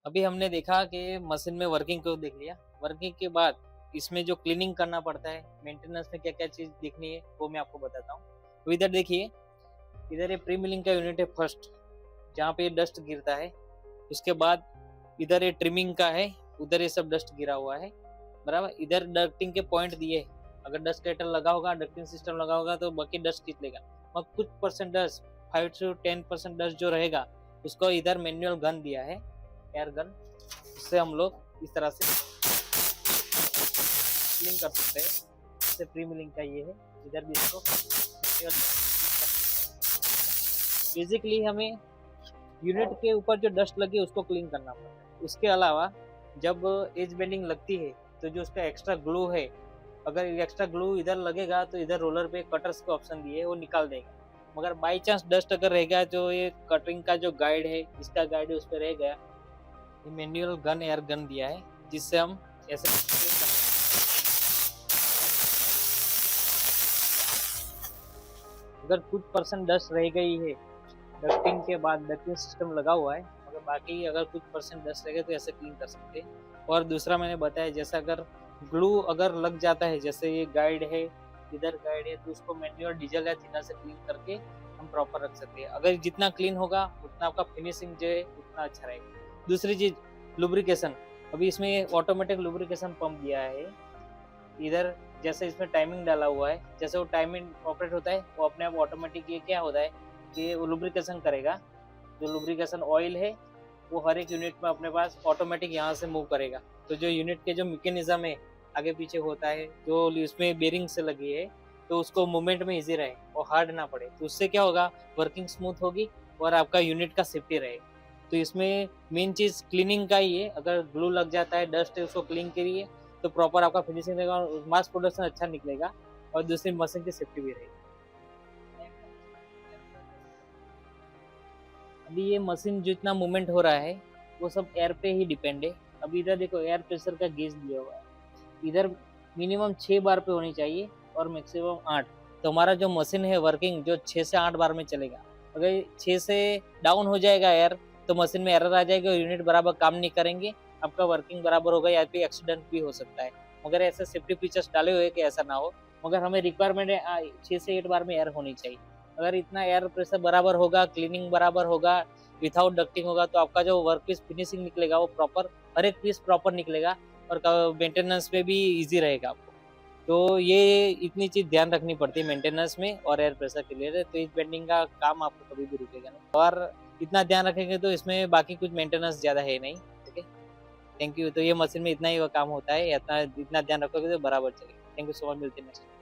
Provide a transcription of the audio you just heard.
अभी हमने देखा कि मशीन में वर्किंग को देख लिया। वर्किंग के बाद इसमें जो क्लीनिंग करना पड़ता है, मेंटेनेंस में क्या-क्या चीज़ देखनी है, वो मैं आपको बताता हूँ। तो इधर देखिए, इधर ये प्री मिलिंग का यूनिट है फर्स्ट, जहाँ पे डस्ट गिरता है। उसके बाद इधर ये ट्रिमिंग का है, उधर ये सब डस्ट गिरा हुआ है, बराबर? इधर डक्टिंग के पॉइंट दिए, अगर डस्ट कटर लगा होगा, डक्टिंग सिस्टम लगा होगा तो बाकी डस्ट खींच लेगा। और कुछ परसेंट डस्ट 5 से 10% डस्ट जो रहेगा, उसको इधर मैनुअल गन दिया है, एयर गन। उससे हम लोग इस तरह से क्लीन कर सकते हैं। जैसे प्री मिलिंग का ये है, इधर भी इसको बेसिकली हमें यूनिट के ऊपर जो डस्ट लगी उसको क्लीन करना पड़ता है। उसके अलावा जब एज बेंडिंग लगती है तो जो उसका एक्स्ट्रा ग्लू है, अगर एक्स्ट्रा ग्लू इधर लगेगा तो इधर रोलर पे कटर्स का ऑप्शन दिए वो निकाल देगा। मगर बाई चांस डस्ट अगर रह गया, जो ये कटरिंग का जो गाइड है, इसका गाइड है, उस पर रह गया, ये मैनुअल गन एयर गन दिया है, जिससे हम ऐसे अगर कुछ परसेंट डस्ट रह गई है, डस्टिंग के बाद डस्टिंग सिस्टम लगा हुआ है, मगर बाकी अगर कुछ परसेंट डस्ट रह गए तो ऐसे क्लीन कर सकते हैं। और दूसरा मैंने बताया, जैसा अगर ग्लू अगर लग जाता है, जैसे ये गाइड है, इधर गाइड है, तो उसको मैन्युअल डीजल या थिनर से क्लीन करके हम प्रॉपर रख सकते हैं। अगर जितना क्लीन होगा उतना आपका फिनिशिंग जो है उतना अच्छा रहेगा। दूसरी चीज, लुब्रिकेशन। अभी इसमें ऑटोमेटिक लुब्रिकेशन पंप दिया है। इधर जैसे इसमें टाइमिंग डाला हुआ है, जैसे वो टाइमिंग ऑपरेट होता है, वो अपने आप ऑटोमेटिक ये क्या होता है कि वो लुब्रिकेशन करेगा। जो लुब्रिकेशन ऑयल है वो हर एक यूनिट में अपने पास ऑटोमेटिक यहाँ से मूव करेगा। तो जो यूनिट के जो मैकेनिज्म है, आगे पीछे होता है, जो इसमें बेरिंग से लगी है, तो उसको मूवमेंट में इजी रहे और हार्ड ना पड़े। तो उससे क्या होगा, वर्किंग स्मूथ होगी और आपका यूनिट का सेफ्टी रहेगा। तो इसमें मेन चीज क्लीनिंग का ही है। अगर ग्लू लग जाता है, डस्ट है, उसको क्लीन करिए तो प्रॉपर आपका फिनिशिंग रहेगा और मास प्रोडक्शन अच्छा निकलेगा और दूसरी मशीन की सेफ्टी भी रहेगी। अभी ये मशीन जितना मूवमेंट हो रहा है वो सब एयर पे ही डिपेंड है। अभी इधर देखो, एयर प्रेशर का गेज दिया हुआ है, इधर मिनिमम 6 बार पे होनी चाहिए और मैक्सिमम 8। तो हमारा जो मशीन है वर्किंग जो 6 से 8 बार में चलेगा। अगर 6 से डाउन हो जाएगा एयर, तो मशीन में एरर आ जाएगी और यूनिट बराबर काम नहीं करेंगे, आपका वर्किंग बराबर होगा या फिर एक्सीडेंट भी हो सकता है। मगर ऐसे सेफ्टी फीचर्स डाले हुए कि ऐसा ना हो, मगर हमें रिक्वायरमेंट है 6 से 8 बार में एयर होनी चाहिए। अगर इतना एयर प्रेशर बराबर होगा, क्लीनिंग बराबर होगा, विथआउट डक्टिंग होगा, तो आपका जो वर्क पीस फिनिशिंग निकलेगा वो प्रॉपर, हर एक पीस प्रॉपर निकलेगा और मेंटेनेंस में भी इजी रहेगा आपको। तो ये इतनी चीज ध्यान रखनी पड़ती है मेंटेनेंस में और एयर प्रेशर के लिए, तो इस बेंडिंग का काम आपको कभी भी रुकेगा नहीं। और इतना ध्यान रखेंगे तो इसमें बाकी कुछ मेंटेनेंस ज्यादा है नहीं। ठीक है, थैंक यू। तो ये मशीन में इतना ही वो काम होता है, इतना इतना ध्यान रखोगे तो बराबर चलेगा। थैंक यू सो मच, मिलते हैं नेक्स्ट।